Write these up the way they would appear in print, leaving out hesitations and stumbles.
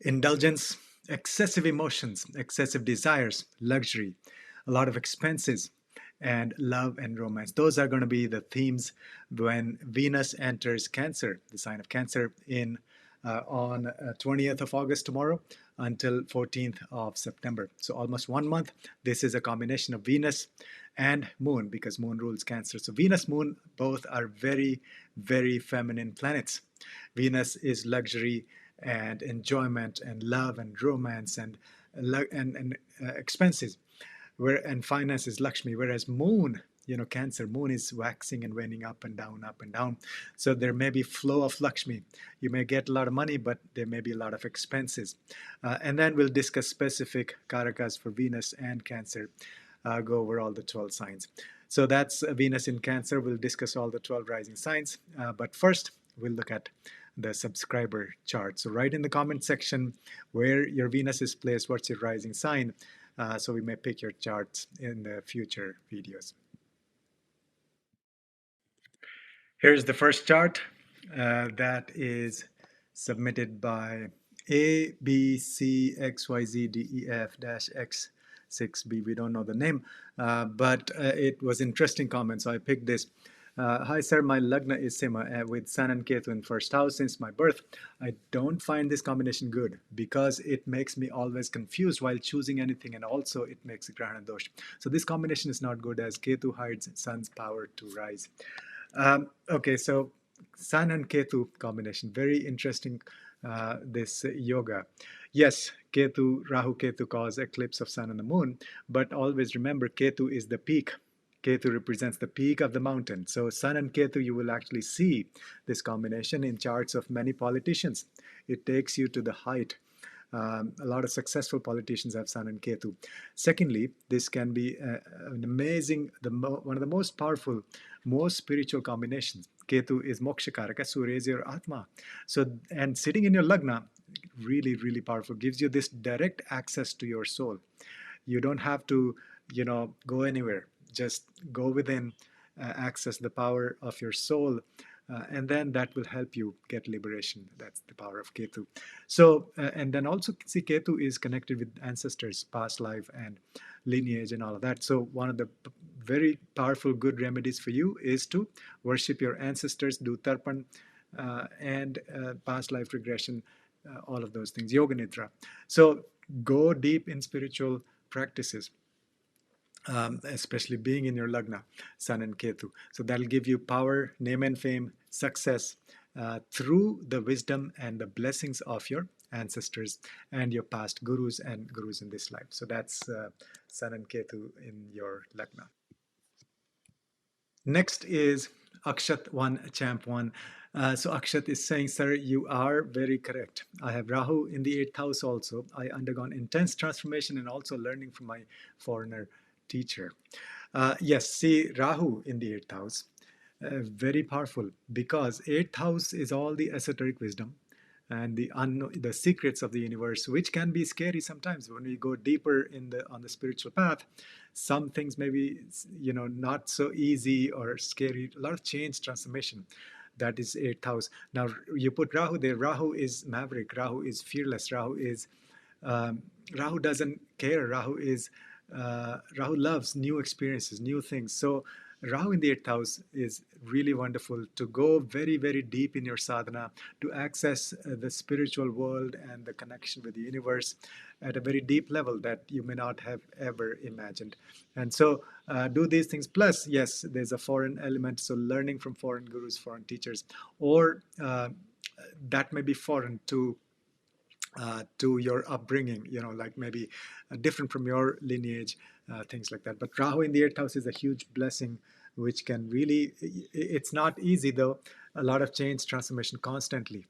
indulgence, excessive emotions, excessive desires, luxury, a lot of expenses, and love and romance. Those are going to be the themes when Venus enters Cancer, the sign of Cancer, in on 20th of August tomorrow until 14th of September. So almost 1 month. This is a combination of Venus and Moon because Moon rules Cancer. So Venus, Moon, both are very, very feminine planets. Venus is luxury and enjoyment and love and romance and expenses, where and finance is Lakshmi, whereas Moon, Cancer, Moon is waxing and waning, up and down, up and down. So there may be flow of Lakshmi. You may get a lot of money, but there may be a lot of expenses. And then we'll discuss specific karakas for Venus and Cancer, go over all the 12 signs. So that's Venus in Cancer. We'll discuss all the 12 rising signs. But first, we'll look at the subscriber chart. So write in the comment section where your Venus is placed, what's your rising sign, so we may pick your charts in the future videos. Here's the first chart that is submitted by ABCXYZDEF-X6B. We don't know the name, but it was interesting comment, so I picked this. Hi sir, my Lagna is Sima with Sun and Ketu in first house since my birth. I don't find this combination good because it makes me always confused while choosing anything, and also it makes a Grahana Dosh. So this combination is not good as Ketu hides Sun's power to rise. Okay, so Sun and Ketu combination, very interesting, this yoga. Yes, Ketu, Rahu Ketu cause eclipse of Sun and the Moon, but always remember Ketu is the peak. Ketu represents the peak of the mountain. So Sun and Ketu, you will actually see this combination in charts of many politicians. It takes you to the height. A lot of successful politicians have Sun and Ketu. Secondly, this can be an amazing, one of the most powerful, most spiritual combinations. Ketu is Moksha Karaka, so raise your Atma. So, and sitting in your Lagna, really, really powerful, gives you this direct access to your soul. You don't have to, go anywhere. Just go within, access the power of your soul, and then that will help you get liberation. That's the power of Ketu. So, and then also see Ketu is connected with ancestors, past life and lineage and all of that. So one of the very powerful good remedies for you is to worship your ancestors, do tarpan, and past life regression, all of those things, yoga nidra. So go deep in spiritual practices. Especially being in your Lagna, Sun and Ketu. So that'll give you power, name and fame, success through the wisdom and the blessings of your ancestors and your past gurus and gurus in this life. So that's Sun and Ketu in your Lagna. Next is Akshat 1, Champ 1. So Akshat is saying, sir, you are very correct. I have Rahu in the 8th house also. I undergone intense transformation and also learning from my foreigner teacher. Yes, see Rahu in the 8th house, very powerful because 8th house is all the esoteric wisdom and the secrets of the universe, which can be scary sometimes when we go deeper on the spiritual path. Some things may be, not so easy or scary. A lot of change, transformation. That is 8th house. Now you put Rahu there. Rahu is maverick. Rahu is fearless. Rahu doesn't care. Rahu loves new experiences, new things. So Rahu in the 8th house is really wonderful to go very, very deep in your sadhana, to access the spiritual world and the connection with the universe at a very deep level that you may not have ever imagined. And so do these things. Plus, yes, there's a foreign element. So learning from foreign gurus, foreign teachers, or that may be foreign to your upbringing, like maybe different from your lineage, things like that. But Rahu in the 8th house is a huge blessing, which can really, it's not easy though, a lot of change, transformation constantly.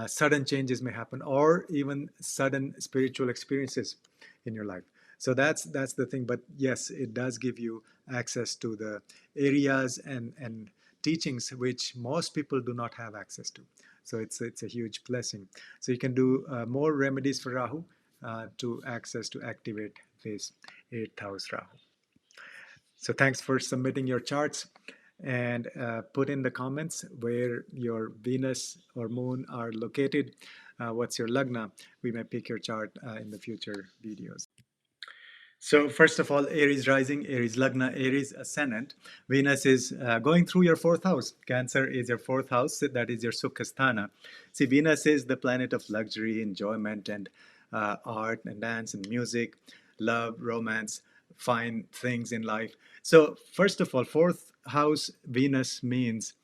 Sudden changes may happen, or even sudden spiritual experiences in your life. So that's the thing. But yes, it does give you access to the areas and teachings which most people do not have access to. So it's a huge blessing. So you can do more remedies for Rahu to activate this 8th house Rahu. So thanks for submitting your charts, and put in the comments where your Venus or Moon are located. what's your lagna, we may pick your chart in the future videos. So first of all, Aries rising, Aries lagna, Aries ascendant. Venus is going through your fourth house. Cancer is your fourth house. That is your Sukhasthana. See, Venus is the planet of luxury, enjoyment, and art and dance and music, love, romance, fine things in life. So first of all, fourth house Venus means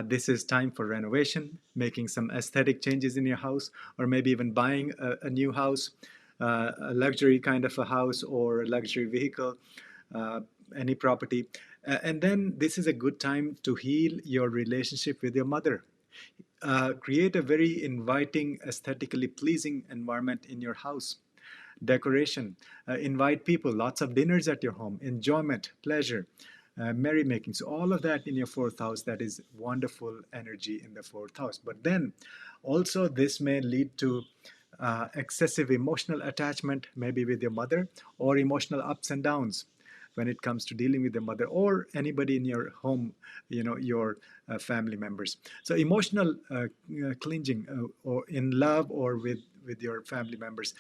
this is time for renovation, making some aesthetic changes in your house, or maybe even buying a new house, a luxury kind of a house or a luxury vehicle, uh, any property. And then this is a good time to heal your relationship with your mother. Create a very inviting, aesthetically pleasing environment in your house. Decoration, invite people, lots of dinners at your home, enjoyment, pleasure, merrymaking. So all of that in your fourth house, that is wonderful energy in the fourth house. But then also this may lead to excessive emotional attachment, maybe with your mother, or emotional ups and downs when it comes to dealing with your mother or anybody in your home, your family members. So emotional clinging, or in love or with your family members,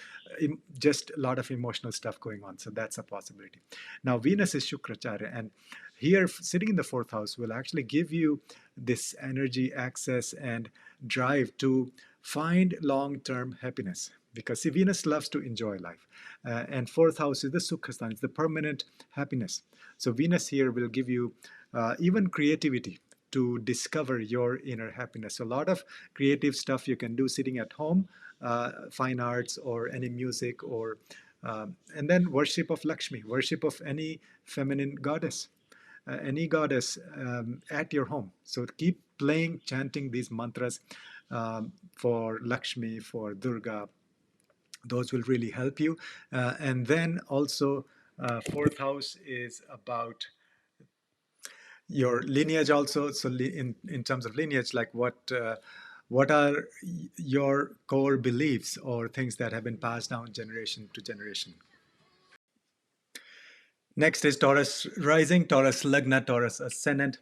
just a lot of emotional stuff going on. So that's a possibility. Now Venus is Shukracharya, and here sitting in the fourth house will actually give you this energy, access, and drive to find long-term happiness, because see, Venus loves to enjoy life, and fourth house is the Sukhasthan, it's the permanent happiness. So Venus here will give you even creativity to discover your inner happiness. So a lot of creative stuff you can do sitting at home, fine arts or any music, or and then worship of Lakshmi, worship of any feminine goddess, any goddess at your home. So keep playing, chanting these mantras for Lakshmi, for Durga. Those will really help you. And then also, fourth house is about your lineage also. So in terms of lineage, like what are your core beliefs or things that have been passed down generation to generation. Next is Taurus rising, Taurus lagna, Taurus ascendant.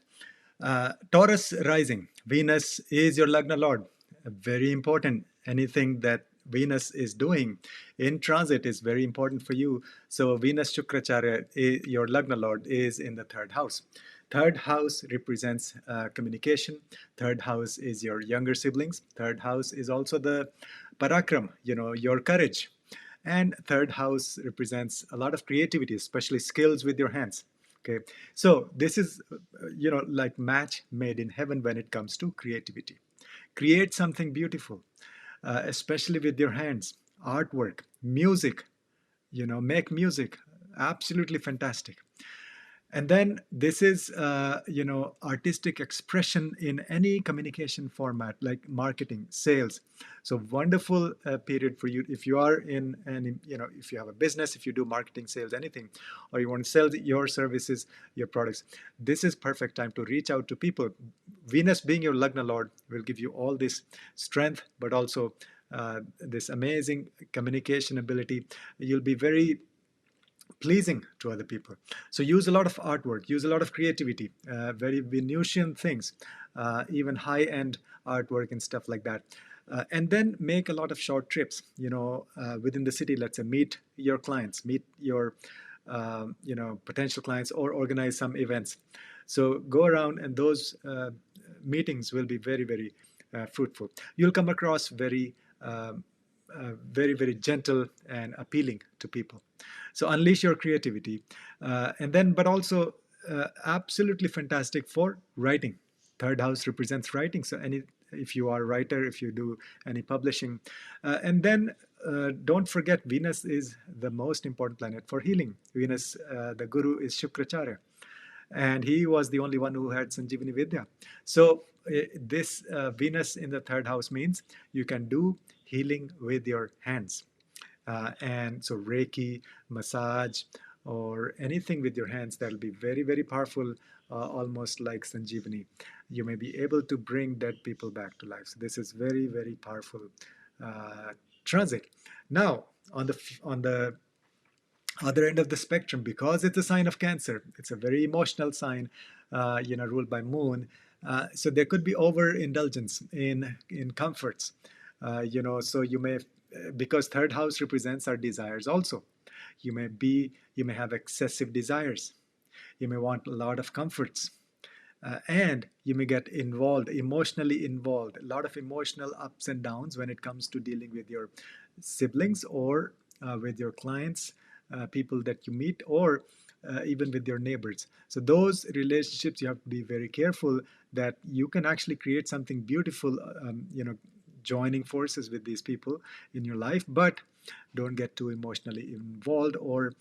Taurus rising, Venus is your lagna lord. Very important. Anything that Venus is doing in transit is very important for you. So Venus Shukracharya, your lagna lord, is in the third house. Third house represents communication. Third house is your younger siblings. Third house is also the parakram, your courage. And third house represents a lot of creativity, especially skills with your hands. Okay, so this is, like match made in heaven when it comes to creativity. Create something beautiful, especially with your hands. Artwork, music, make music. Absolutely fantastic. And then this is, artistic expression in any communication format, like marketing, sales. So wonderful period for you if you are in any, if you have a business, if you do marketing, sales, anything, or you want to sell your services, your products. This is perfect time to reach out to people. Venus being your Lagna Lord will give you all this strength, but also this amazing communication ability. You'll be very pleasing to other people. So use a lot of artwork, use a lot of creativity, very Venusian things, even high-end artwork and stuff like that. And then make a lot of short trips, within the city. Let's say meet your clients, meet your potential clients, or organize some events. So go around, and those meetings will be very, very fruitful. You'll come across very, very gentle and appealing to people. So unleash your creativity, and then, but also absolutely fantastic for writing. Third house represents writing. So if you are a writer, if you do any publishing, and then don't forget, Venus is the most important planet for healing. Venus, the guru, is Shukracharya, and he was the only one who had Sanjeevani Vidya. So this Venus in the third house means you can do healing with your hands. And so Reiki, massage, or anything with your hands, that'll be very, very powerful, almost like Sanjeevani. You may be able to bring dead people back to life. So this is very, very powerful transit. Now, on the other end of the spectrum, because it's a sign of Cancer, it's a very emotional sign, ruled by Moon. So there could be overindulgence in comforts. So you may, because third house represents our desires also. You may have excessive desires. You may want a lot of comforts. And you may get involved, emotionally involved, a lot of emotional ups and downs when it comes to dealing with your siblings or with your clients, people that you meet, or even with your neighbors. So those relationships, you have to be very careful that you can actually create something beautiful, joining forces with these people in your life, but don't get too emotionally involved, or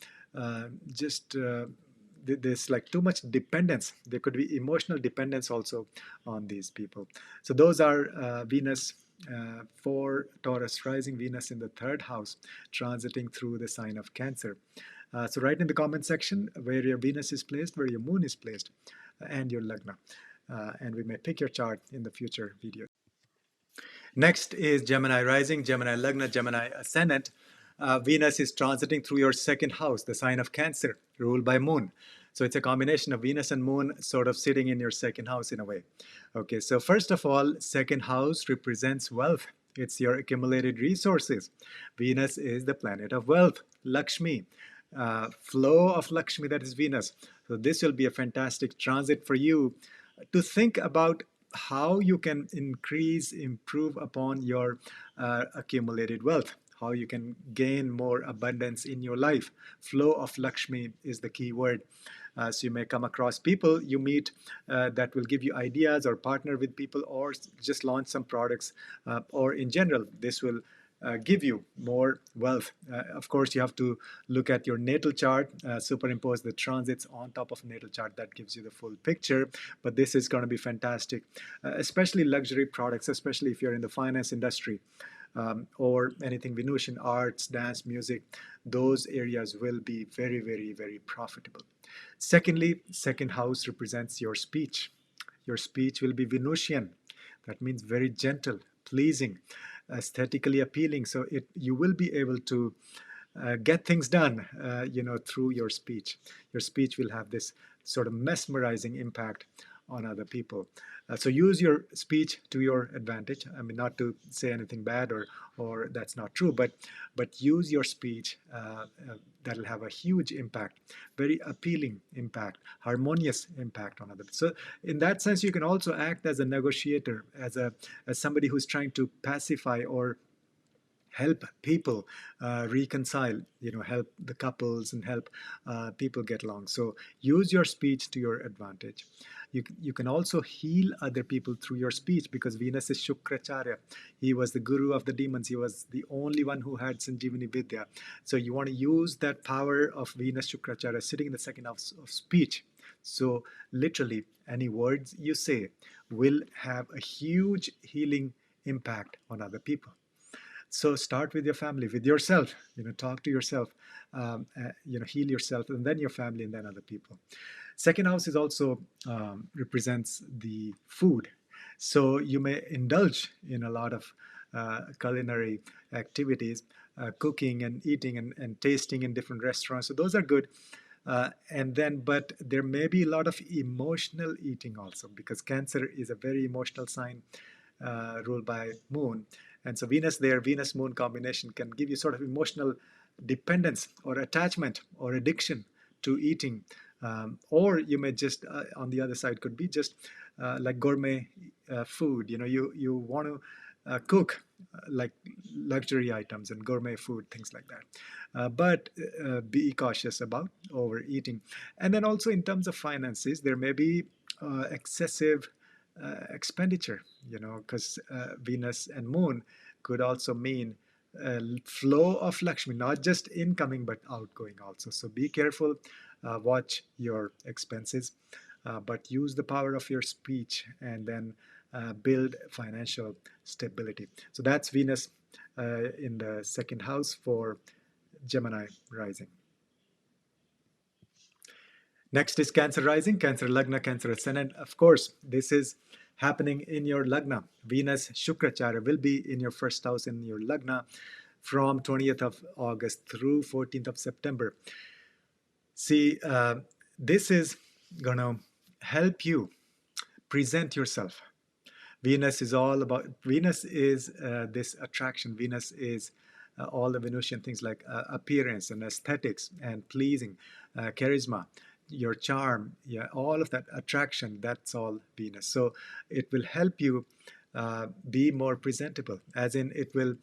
just there's like too much dependence. There could be emotional dependence also on these people. So those are Venus for Taurus rising, Venus in the third house, transiting through the sign of Cancer. So write in the comment section where your Venus is placed, where your moon is placed, and your Lagna. And we may pick your chart in the future video. Next is Gemini rising, Gemini Lagna, Gemini ascendant. Venus is transiting through your second house, the sign of Cancer, ruled by Moon. So it's a combination of Venus and Moon sort of sitting in your second house in a way. Okay, so first of all, second house represents wealth. It's your accumulated resources. Venus is the planet of wealth, Lakshmi, flow of Lakshmi, that is Venus. So this will be a fantastic transit for you to think about how you can increase, improve upon your accumulated wealth, how you can gain more abundance in your life. Flow of Lakshmi is the key word. So you may come across people you meet that will give you ideas, or partner with people, or just launch some products, or in general, this will give you more wealth. Of course, you have to look at your natal chart, superimpose the transits on top of natal chart. That gives you the full picture. But this is going to be fantastic, especially luxury products, especially if you're in the finance industry. Or anything Venusian, arts, dance, music, those areas will be very, very, very profitable. Secondly, second house represents your speech. Your speech will be Venusian. That means very gentle, pleasing, aesthetically appealing. So you will be able to get things done, through your speech. Your speech will have this sort of mesmerizing impact on other people. So use your speech to your advantage. I mean, not to say anything bad or that's not true, but use your speech. That'll have a huge impact, very appealing impact, harmonious impact on others. So in that sense, you can also act as a negotiator, as somebody who's trying to pacify or help people reconcile, help the couples and help people get along. So use your speech to your advantage. You can also heal other people through your speech, because Venus is Shukracharya. He was the guru of the demons. He was the only one who had Sanjeevani Vidya. So you want to use that power of Venus Shukracharya sitting in the second house of speech. So literally, any words you say will have a huge healing impact on other people. So start with your family, with yourself. Talk to yourself. Heal yourself, and then your family, and then other people. Second house is also represents the food. So you may indulge in a lot of culinary activities, cooking and eating and tasting in different restaurants. So those are good. But there may be a lot of emotional eating also, because Cancer is a very emotional sign ruled by Moon. And so Venus Moon combination can give you sort of emotional dependence or attachment or addiction to eating. Or you may just, on the other side, could be just like gourmet food. You want to cook like luxury items and gourmet food, things like that. But be cautious about overeating. And then also in terms of finances, there may be excessive expenditure, because Venus and Moon could also mean flow of Lakshmi, not just incoming but outgoing also. So be careful, watch your expenses, but use the power of your speech, and then build financial stability. So that's Venus in the second house for Gemini rising. Next is Cancer rising, Cancer Lagna, Cancer ascendant. Of course, this is happening in your Lagna. Venus Shukracharya will be in your first house in your Lagna from 20th of August through 14th of September. See, this is going to help you present yourself Venus is all about, Venus is this attraction. Venus is all the Venusian things like appearance and aesthetics and pleasing, charisma, your charm, yeah, all of that attraction, that's all Venus. So it will help you be more presentable, as in it will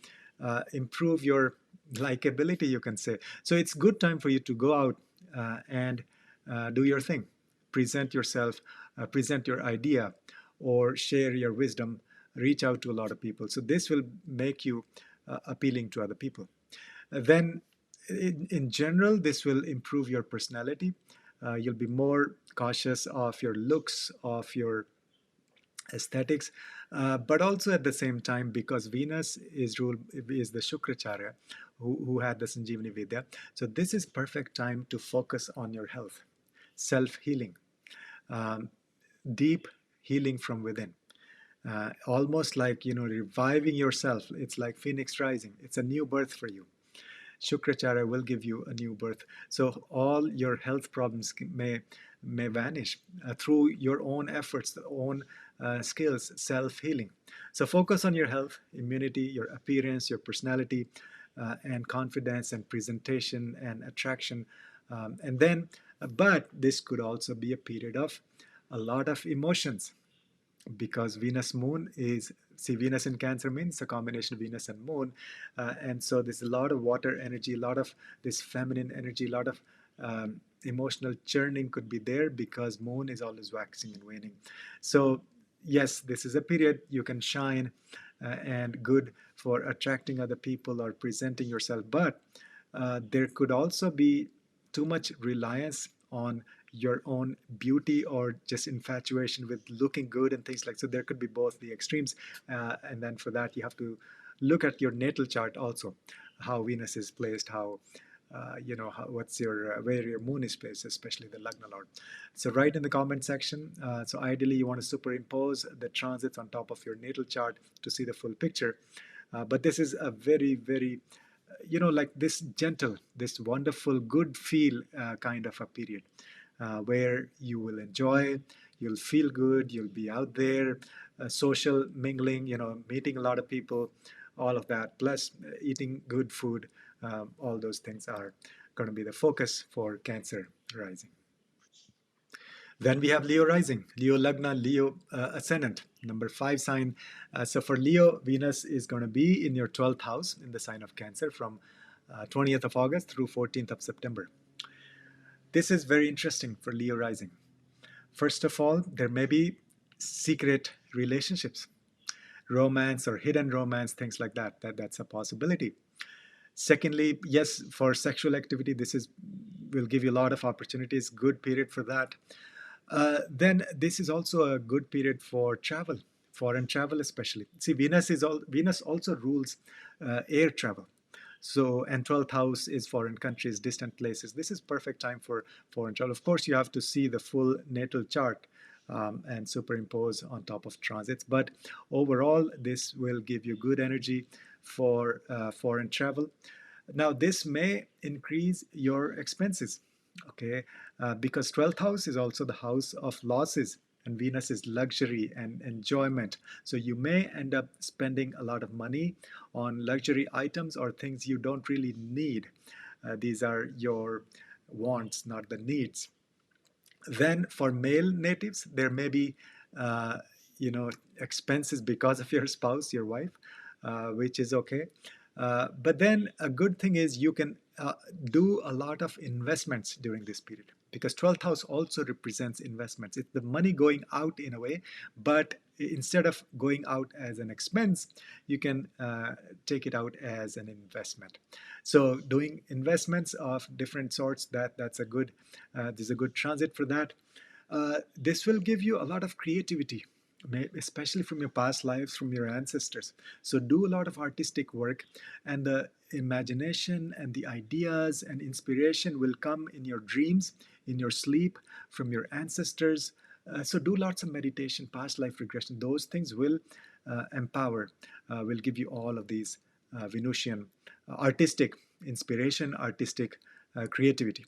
improve your likability, you can say. So it's good time for you to go out and do your thing, present yourself, present your idea, or share your wisdom, reach out to a lot of people. So this will make you appealing to other people. Then, in general, this will improve your personality. You'll be more cautious of your looks, of your aesthetics, but also at the same time, because Venus is ruled is the Shukracharya, who had the Sanjeevani Vidya. So this is perfect time to focus on your health, self healing, um, deep healing from within. Almost like, reviving yourself. It's like phoenix rising. It's a new birth for you. Shukracharya will give you a new birth. So all your health problems may vanish through your own efforts, own skills, self-healing. So focus on your health, immunity, your appearance, your personality, and confidence and presentation and attraction. And then, but this could also be a period of a lot of emotions, because Venus Moon is, see, Venus in Cancer means a combination of Venus and Moon, and so there's a lot of water energy, a lot of this feminine energy, a lot of emotional churning could be there, because Moon is always waxing and waning. So yes, this is a period you can shine and good for attracting other people or presenting yourself, but there could also be too much reliance on your own beauty or just infatuation with looking good and things like, so there could be both the extremes, and then for that you have to look at your natal chart also, how Venus is placed, how what's your where your moon is placed, especially the Lagna Lord. So write in the comment section. So ideally you want to superimpose the transits on top of your natal chart to see the full picture, but this is a very, very like this gentle, this wonderful, good feel kind of a period where you will enjoy, you'll feel good, you'll be out there, social mingling, meeting a lot of people, all of that, plus eating good food. All those things are going to be the focus for Cancer rising. Then we have Leo rising, Leo Lagna, Leo ascendant, number 5 sign. So for Leo, Venus is going to be in your 12th house in the sign of Cancer from 20th of August through 14th of September. This is very interesting for Leo rising. First of all, there may be secret relationships, romance or hidden romance, things like that. That's a possibility. Secondly, yes, for sexual activity, this will give you a lot of opportunities. Good period for that. Then this is also a good period for travel, foreign travel especially. See, Venus also rules air travel. So, and 12th house is foreign countries, distant places. This is perfect time for foreign travel. Of course, you have to see the full natal chart and superimpose on top of transits. But overall, this will give you good energy for foreign travel. Now, this may increase your expenses, okay? Because 12th house is also the house of losses, and Venus is luxury and enjoyment. So you may end up spending a lot of money on luxury items or things you don't really need. These are your wants, not the needs. Then for male natives, there may be, expenses because of your spouse, your wife, which is okay. But then a good thing is you can do a lot of investments during this period, because 12th house also represents investments. It's the money going out in a way, but instead of going out as an expense, you can take it out as an investment. So doing investments of different sorts, that's a good, there's a good transit for that. This will give you a lot of creativity, especially from your past lives, from your ancestors. So do a lot of artistic work, and the imagination and the ideas and inspiration will come in your dreams, in your sleep, from your ancestors. So do lots of meditation, past life regression. Those things will empower, will give you all of these Venusian artistic inspiration, artistic creativity.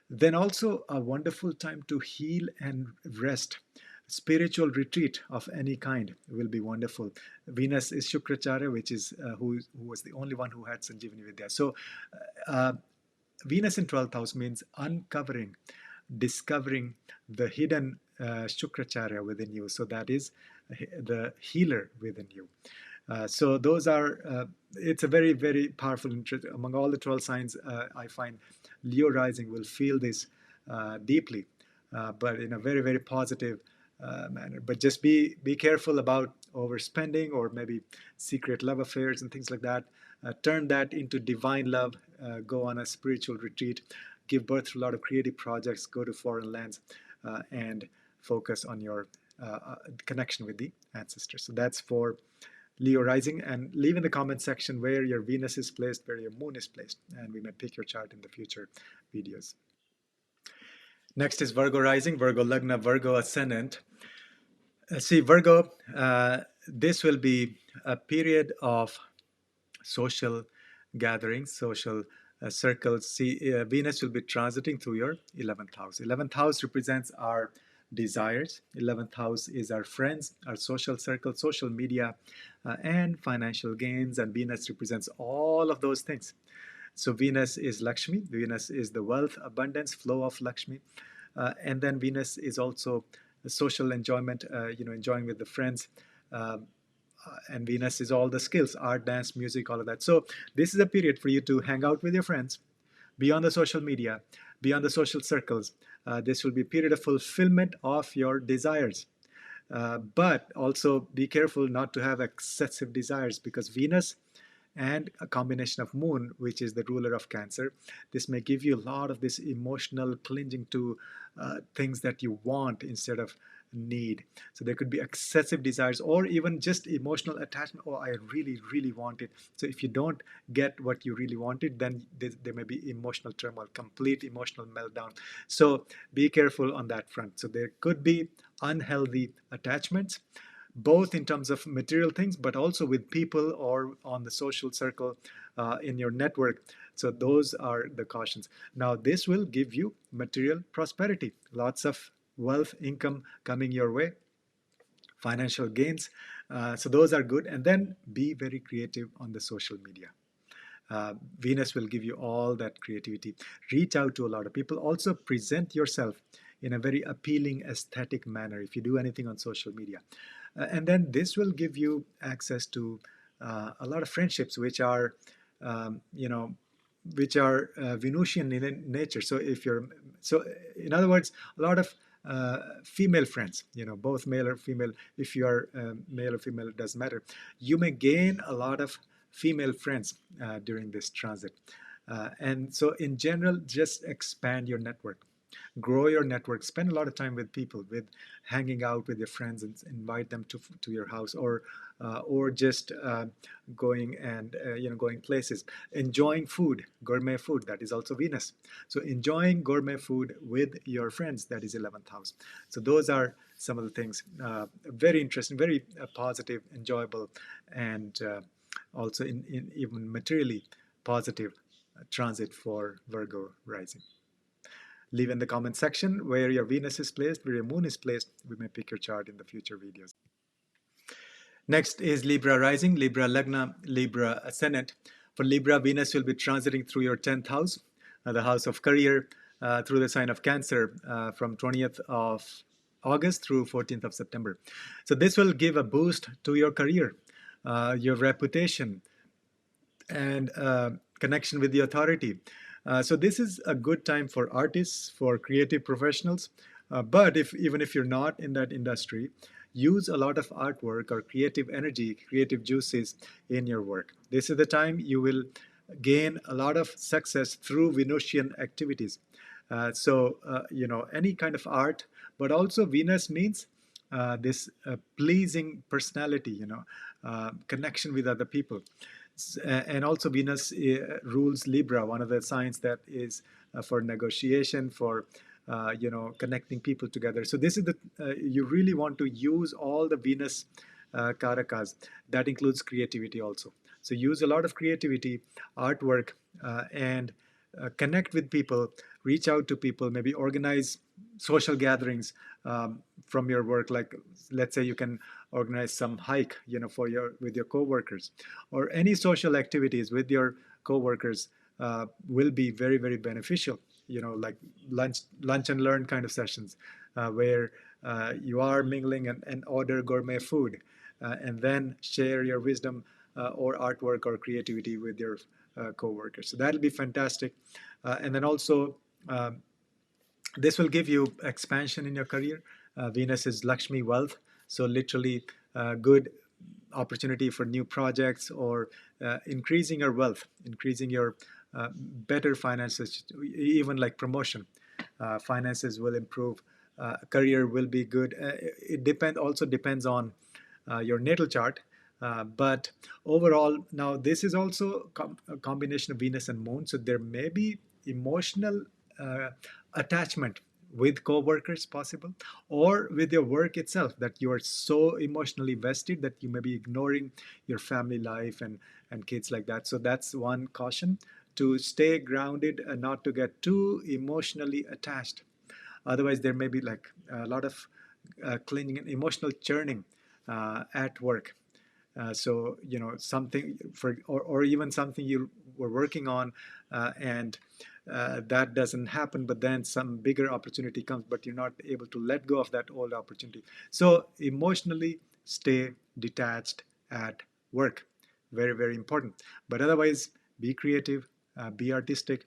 Then also a wonderful time to heal and rest. spiritual retreat of any kind will be wonderful. Venus is Shukracharya, which is who was the only one who had Sanjeevani Vidya. So uh, Venus in 12th house means uncovering, discovering the hidden Shukracharya within you. So that is the healer within you. So those are, it's a very, very powerful interest. Among all the 12 signs, I find Leo rising will feel this deeply, but in a very, very positive manner. But just be careful about overspending or maybe secret love affairs and things like that. Turn that into divine love. Go on a spiritual retreat. Give birth to a lot of creative projects. Go to foreign lands and focus on your connection with the ancestors. So that's for Leo rising, and leave in the comment section where your Venus is placed, where your moon is placed, and we may pick your chart in the future videos. Next is Virgo rising, Virgo Lagna, Virgo ascendant. See, Virgo, this will be a period of social gatherings, social circles. See, Venus will be transiting through your 11th house. 11th house represents our desires. 11th house is our friends, our social circle, social media, and financial gains. And Venus represents all of those things. So Venus is Lakshmi. Venus is the wealth, abundance, flow of Lakshmi. And then Venus is also social enjoyment, enjoying with the friends. And Venus is all the skills, art, dance, music, all of that. So this is a period for you to hang out with your friends, be on the social media, be on the social circles. This will be a period of fulfillment of your desires. But also be careful not to have excessive desires, because Venus and a combination of moon, which is the ruler of Cancer, this may give you a lot of this emotional clinging to things that you want instead of need. So there could be excessive desires or even just emotional attachment. Oh, I really, really want it. So if you don't get what you really wanted, then there may be emotional turmoil, complete emotional meltdown. So be careful on that front. So there could be unhealthy attachments, both in terms of material things, but also with people or on the social circle in your network. So those are the cautions. Now, this will give you material prosperity, lots of wealth, income coming your way, financial gains. So those are good. And then be very creative on the social media. Venus will give you all that creativity. Reach out to a lot of people. Also present yourself in a very appealing, aesthetic manner if you do anything on social media. And then this will give you access to a lot of friendships which are, Venusian in nature. So in other words, a lot of female friends, both male or female. If you are male or female, it doesn't matter. You may gain a lot of female friends during this transit. And so in general, just expand your network. Grow your network. Spend a lot of time with people, with hanging out with your friends, and invite them to your house, or just going and going places, enjoying food, gourmet food. That is also Venus. So enjoying gourmet food with your friends. That is 11th house. So those are some of the things. Very interesting, very positive, enjoyable, and also in even materially positive transit for Virgo rising. Leave in the comment section where your Venus is placed, where your moon is placed. We may pick your chart in the future videos. Next is Libra rising, Libra Lagna, Libra ascendant. For Libra, Venus will be transiting through your 10th house, the house of career, through the sign of Cancer from 20th of August through 14th of September. So this will give a boost to your career, your reputation, and connection with the authority. So this is a good time for artists, for creative professionals. But even if you're not in that industry, use a lot of artwork or creative energy, creative juices in your work. This is the time you will gain a lot of success through Venusian activities. Any kind of art, but also Venus means this pleasing personality, connection with other people. And also Venus rules Libra, one of the signs that is for negotiation, for connecting people together. So this is you really want to use all the Venus karakas. That includes creativity also. So use a lot of creativity, artwork, and connect with people, reach out to people, maybe organize social gatherings from your work. Like, let's say you can organize some hike, for your with your coworkers, or any social activities with your coworkers will be very, very beneficial. Like lunch and learn kind of sessions, where you are mingling and order gourmet food, and then share your wisdom or artwork or creativity with your co-workers. So that'll be fantastic. And then also, um, this will give you expansion in your career. Venus is Lakshmi wealth, so literally good opportunity for new projects, or increasing your wealth, increasing your better finances, even like promotion. Finances will improve. Career will be good. It also depends on your natal chart. But overall, now this is also a combination of Venus and Moon, so there may be emotional uh, attachment with co-workers possible, or with your work itself, that you are so emotionally vested that you may be ignoring your family life and kids, like that. So that's one caution, to stay grounded and not to get too emotionally attached. Otherwise, there may be like a lot of clinging and emotional churning at work. So something or even something you were working on, and that doesn't happen, but then some bigger opportunity comes, but you're not able to let go of that old opportunity. So emotionally stay detached at work. Very, very important. But otherwise, be creative, be artistic,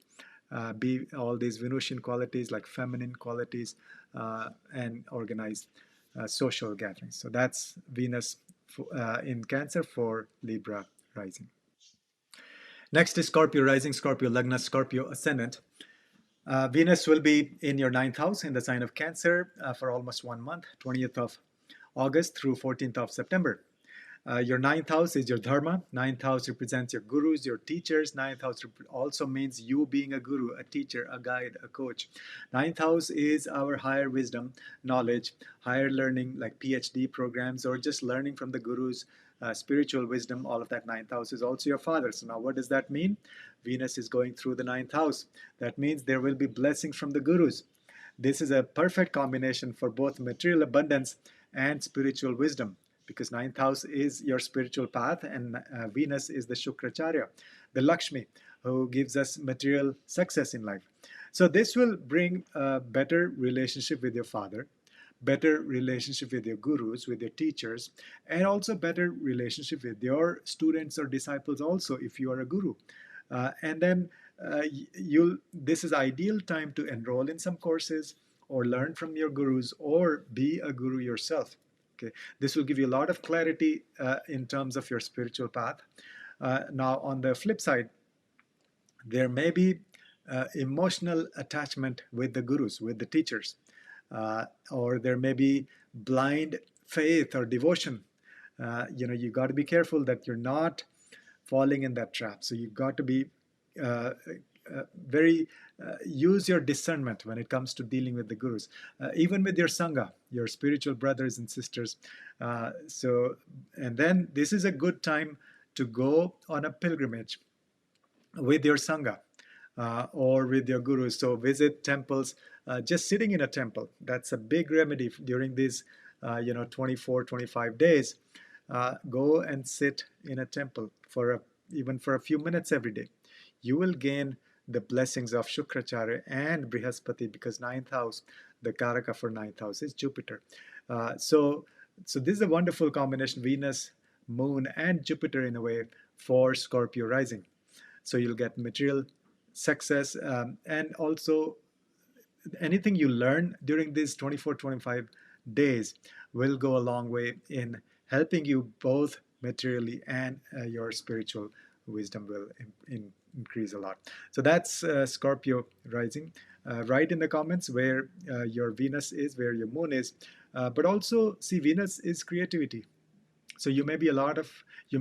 be all these Venusian qualities, like feminine qualities, and organize social gatherings. So that's Venus in Cancer for Libra rising. Next is Scorpio rising, Scorpio Lagna, Scorpio ascendant. Venus will be in your ninth house in the sign of Cancer for almost 1 month, 20th of August through 14th of September. Your ninth house is your dharma. Ninth house represents your gurus, your teachers. Ninth house also means you being a guru, a teacher, a guide, a coach. Ninth house is our higher wisdom, knowledge, higher learning, like PhD programs, or just learning from the gurus, spiritual wisdom. All of that. Ninth house is also your father. So now what does that mean? Venus is going through the ninth house. That means there will be blessings from the gurus. This is a perfect combination for both material abundance and spiritual wisdom, because ninth house is your spiritual path, and Venus is the Shukracharya, the Lakshmi, who gives us material success in life. So this will bring a better relationship with your father, better relationship with your gurus, with your teachers, and also better relationship with your students or disciples also, if you are a guru. And then you'll this is ideal time to enroll in some courses, or learn from your gurus, or be a guru yourself. Okay, this will give you a lot of clarity in terms of your spiritual path. Now, on the flip side, there may be emotional attachment with the gurus, with the teachers, or there may be blind faith or devotion. You got to be careful that you're not falling in that trap. So you've got to be very use your discernment when it comes to dealing with the gurus, even with your sangha, your spiritual brothers and sisters. And then this is a good time to go on a pilgrimage with your sangha, or with your gurus. So visit temples. Just sitting in a temple, that's a big remedy during these 24, 25 days. Go and sit in a temple even for a few minutes every day. You will gain the blessings of Shukracharya and Brihaspati, because ninth house, the Karaka for ninth house is Jupiter. So this is a wonderful combination, Venus, Moon, and Jupiter in a way, for Scorpio rising. So you'll get material success, and also anything you learn during these 24, 25 days will go a long way in helping you both materially, and your spiritual wisdom will increase a lot. So that's Scorpio rising. Write in the comments where your Venus is, where your Moon is, but also see, Venus is creativity. So you may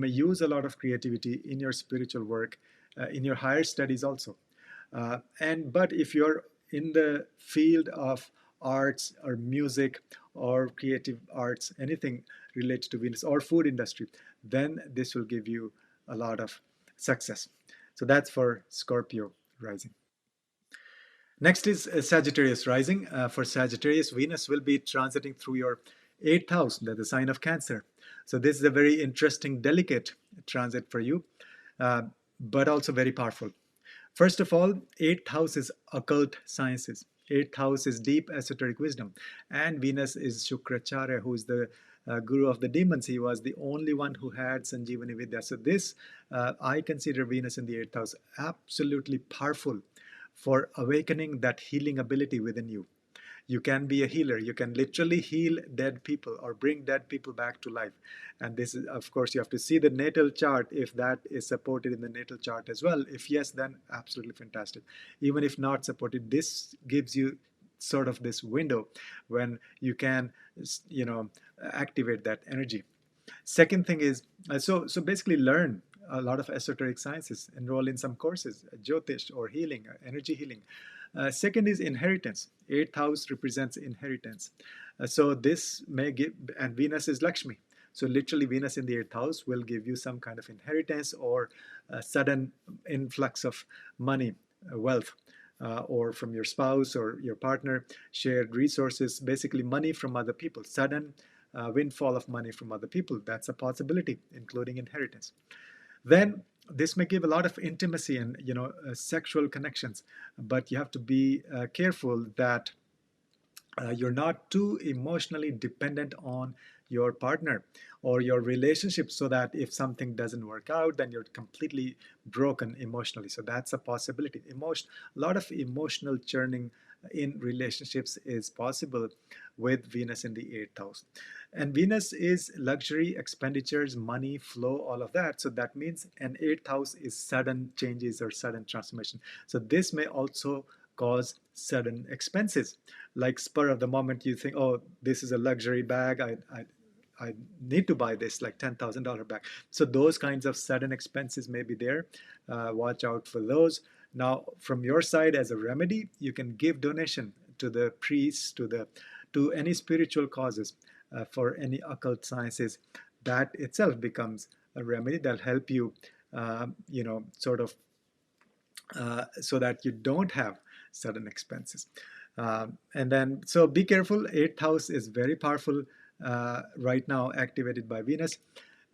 use a lot of creativity in your spiritual work, in your higher studies also. But if you're in the field of arts or music or creative arts, anything related to Venus, or food industry, then this will give you a lot of success. So that's for Scorpio rising. Next is Sagittarius rising. For Sagittarius, Venus will be transiting through your eighth house, the sign of Cancer. So this is a very interesting, delicate transit for you, uh, but also very powerful. First of all, eighth house is occult sciences. Eighth house is deep esoteric wisdom, and Venus is Shukracharya, who is the guru of the demons. He was the only one who had Sanjeevani Vidya. So this, I consider Venus in the eighth house absolutely powerful for awakening that healing ability within you. You can be a healer. You can literally heal dead people or bring dead people back to life. And this is, of course, you have to see the natal chart if that is supported in the natal chart as well. If yes, then absolutely fantastic. Even if not supported, this gives you sort of this window when you can, you know, activate that energy. Second thing is, so basically learn a lot of esoteric sciences, enroll in some courses, Jyotish or healing, energy healing. Second is inheritance. Eighth house represents inheritance. So this may give, and Venus is Lakshmi. So literally Venus in the eighth house will give you some kind of inheritance or a sudden influx of money, wealth, or from your spouse or your partner, shared resources, basically money from other people, sudden windfall of money from other people. That's a possibility, including inheritance. Then this may give a lot of intimacy and sexual connections, but you have to be careful that you're not too emotionally dependent on your partner or your relationship, so that if something doesn't work out, then you're completely broken emotionally. So that's a possibility. A lot of emotional churning in relationships is possible with Venus in the eighth house. And Venus is luxury, expenditures, money, flow, all of that. So that means an eighth house is sudden changes or sudden transformation. So this may also cause sudden expenses, like spur of the moment you think, oh, this is a luxury bag, I need to buy this, like $10,000 bag. So those kinds of sudden expenses may be there. Watch out for those. Now, from your side, as a remedy, you can give donation to the priests, to any spiritual causes, for any occult sciences. That itself becomes a remedy that'll help you, sort of, so that you don't have sudden expenses. And then, so be careful. Eighth house is very powerful right now, activated by Venus.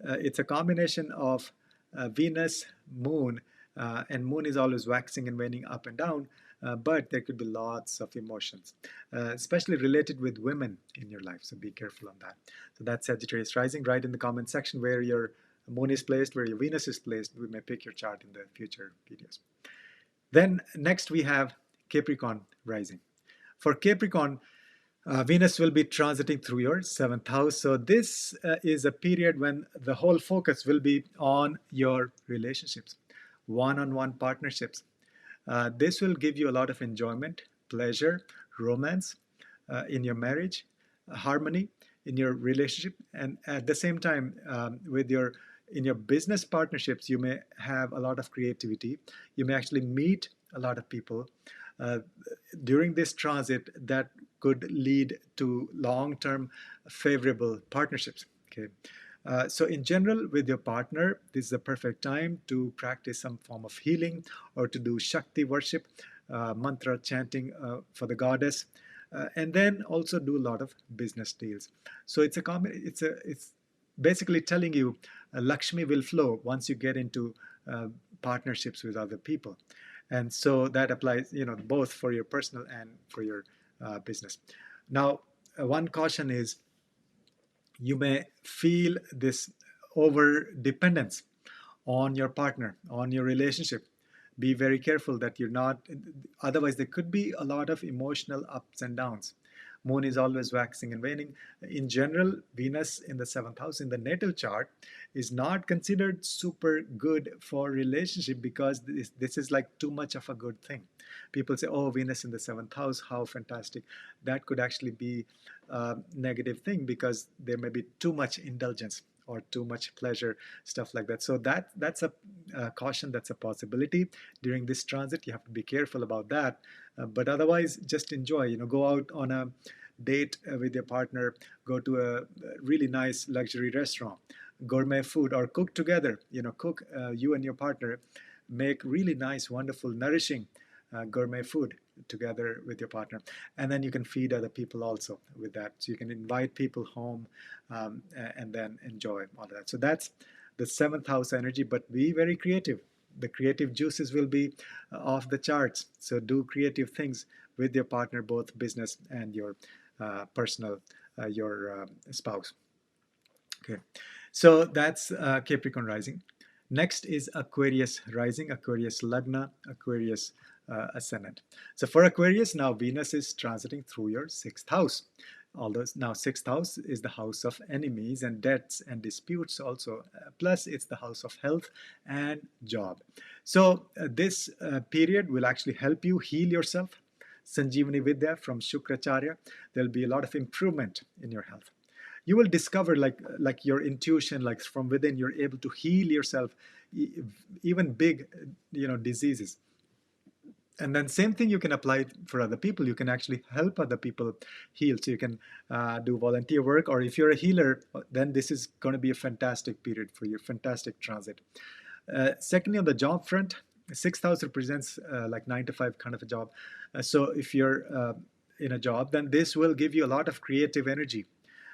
It's a combination of Venus, Moon, and Moon is always waxing and waning up and down. But there could be lots of emotions, especially related with women in your life. So be careful on that. So that's Sagittarius rising. Write in the comment section where your Moon is placed, where your Venus is placed. We may pick your chart in the future videos. Then next we have Capricorn rising. For Capricorn, Venus will be transiting through your seventh house. So this is a period when the whole focus will be on your relationships, one-on-one partnerships. This will give you a lot of enjoyment, pleasure, romance in your marriage, harmony in your relationship, and at the same time, in your business partnerships, you may have a lot of creativity. You may actually meet a lot of people uh, during this transit that could lead to long-term favorable partnerships. Okay. So in general, with your partner, this is the perfect time to practice some form of healing or to do Shakti worship, mantra chanting for the goddess, and then also do a lot of business deals. So it's basically telling you Lakshmi will flow once you get into partnerships with other people, and so that applies, both for your personal and for your business. Now, one caution is you may feel this over dependence on your partner, on your relationship. Be very careful that you're not, otherwise, there could be a lot of emotional ups and downs. Moon is always waxing and waning. In general, Venus in the seventh house in the natal chart is not considered super good for relationship, because this is like too much of a good thing. People say, oh, Venus in the seventh house, how fantastic. That could actually be a negative thing, because there may be too much indulgence or too much pleasure, stuff like that. So that's a caution, that's a possibility during this transit. You have to be careful about that. But otherwise, just enjoy. Go out on a date with your partner, go to a really nice luxury restaurant, gourmet food, or cook together. Cook, you and your partner, make really nice, wonderful, nourishing gourmet food. together with your partner, and then you can feed other people also with that. So you can invite people home, and then enjoy all of that. So that's the seventh house energy. But be very creative. The creative juices will be off the charts. So do creative things with your partner, both business and your personal, your spouse. Okay, so that's Capricorn rising. Next is Aquarius rising, Aquarius Lagna, Aquarius ascendant. So for Aquarius, now Venus is transiting through your sixth house. Although now sixth house is the house of enemies and debts and disputes also. Plus, it's the house of health and job. So this period will actually help you heal yourself. Sanjeevani Vidya from Shukracharya. There'll be a lot of improvement in your health. You will discover like your intuition, like from within, you're able to heal yourself, even big diseases. And then same thing you can apply for other people. You can actually help other people heal. So you can do volunteer work, or if you're a healer, then this is going to be a fantastic period for you, fantastic transit. Secondly, on the job front, sixth house represents like 9 to 5 kind of a job. So if you're in a job, then this will give you a lot of creative energy,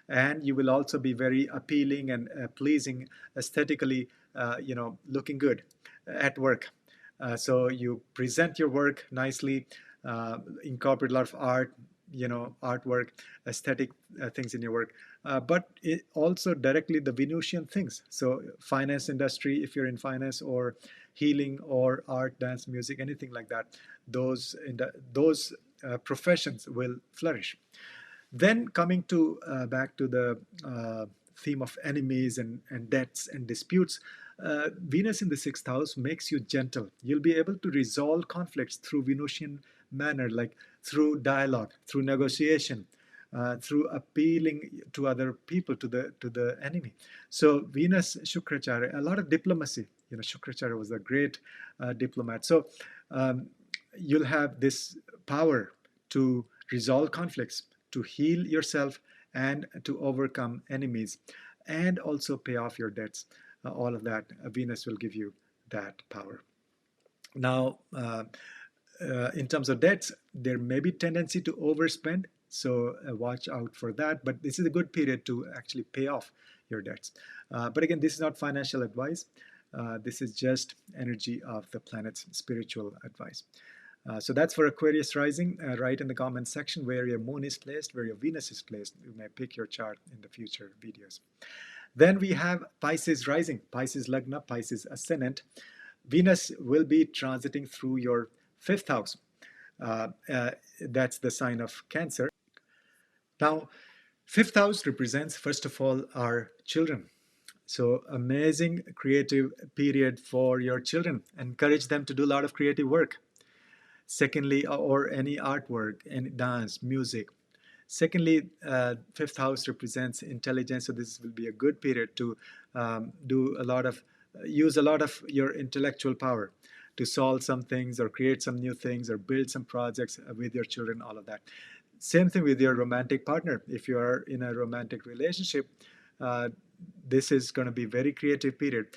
and you will also be very appealing and pleasing aesthetically, looking good at work. So you present your work nicely, incorporate a lot of art, artwork, aesthetic things in your work, but it also directly the Venusian things. So finance industry, if you're in finance, or healing, or art, dance, music, anything like that, those professions will flourish. Then coming to back to the theme of enemies and debts and disputes, Venus in the sixth house makes you gentle. You'll be able to resolve conflicts through Venusian manner, like through dialogue, through negotiation, through appealing to other people, to the enemy. So Venus Shukracharya, a lot of diplomacy. Shukracharya was a great diplomat. So you'll have this power to resolve conflicts, to heal yourself, and to overcome enemies, and also pay off your debts. All of that, Venus will give you that power. Now, in terms of debts, there may be tendency to overspend, so watch out for that. But this is a good period to actually pay off your debts. But again, this is not financial advice. This is just energy of the planet's spiritual advice. So that's for Aquarius rising. Write in the comment section where your moon is placed, where your Venus is placed. You may pick your chart in the future videos. Then we have Pisces rising, Pisces Lagna, Pisces ascendant. Venus will be transiting through your fifth house. That's the sign of Cancer. Now, fifth house represents, first of all, our children. So amazing creative period for your children. Encourage them to do a lot of creative work. Secondly, or any artwork, any dance, music. Secondly, fifth house represents intelligence, so this will be a good period to use a lot of your intellectual power to solve some things, or create some new things, or build some projects with your children, all of that. Same thing with your romantic partner. If you are in a romantic relationship, this is going to be a very creative period.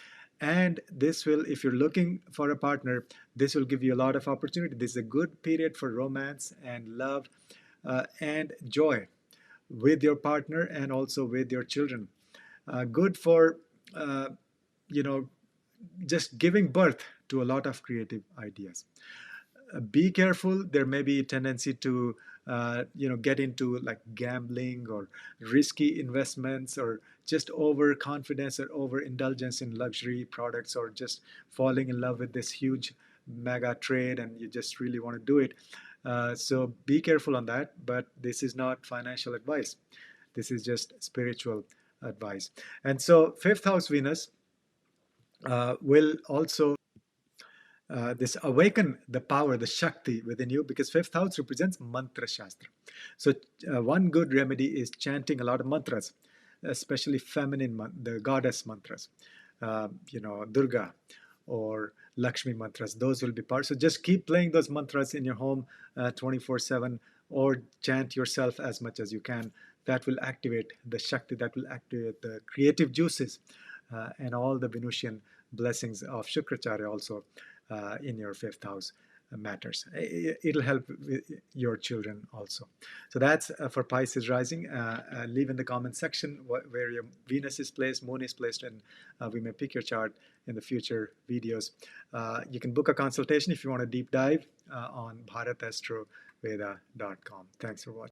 And this will, if you're looking for a partner, this will give you a lot of opportunity. This is a good period for romance and love and joy with your partner, and also with your children. Good for, just giving birth to a lot of creative ideas. Be careful. There may be a tendency to get into like gambling, or risky investments, or just overconfidence or overindulgence in luxury products, or just falling in love with this huge mega trade and you just really want to do it. So be careful on that. But this is not financial advice. This is just spiritual advice. And so fifth house Venus will also this awaken the power, the Shakti within you, because fifth house represents mantra shastra. So one good remedy is chanting a lot of mantras, especially feminine, the goddess mantras, Durga or Lakshmi mantras. Those will be part. So just keep playing those mantras in your home 24/7, or chant yourself as much as you can. That will activate the Shakti, that will activate the creative juices, and all the Venusian blessings of Shukracharya also in your fifth house. matters. It'll help with your children also. So that's for Pisces rising. Leave in the comment section where your Venus is placed, Moon is placed, and we may pick your chart in the future videos. You can book a consultation if you want a deep dive on bharatastrovedha.com. Thanks for watching.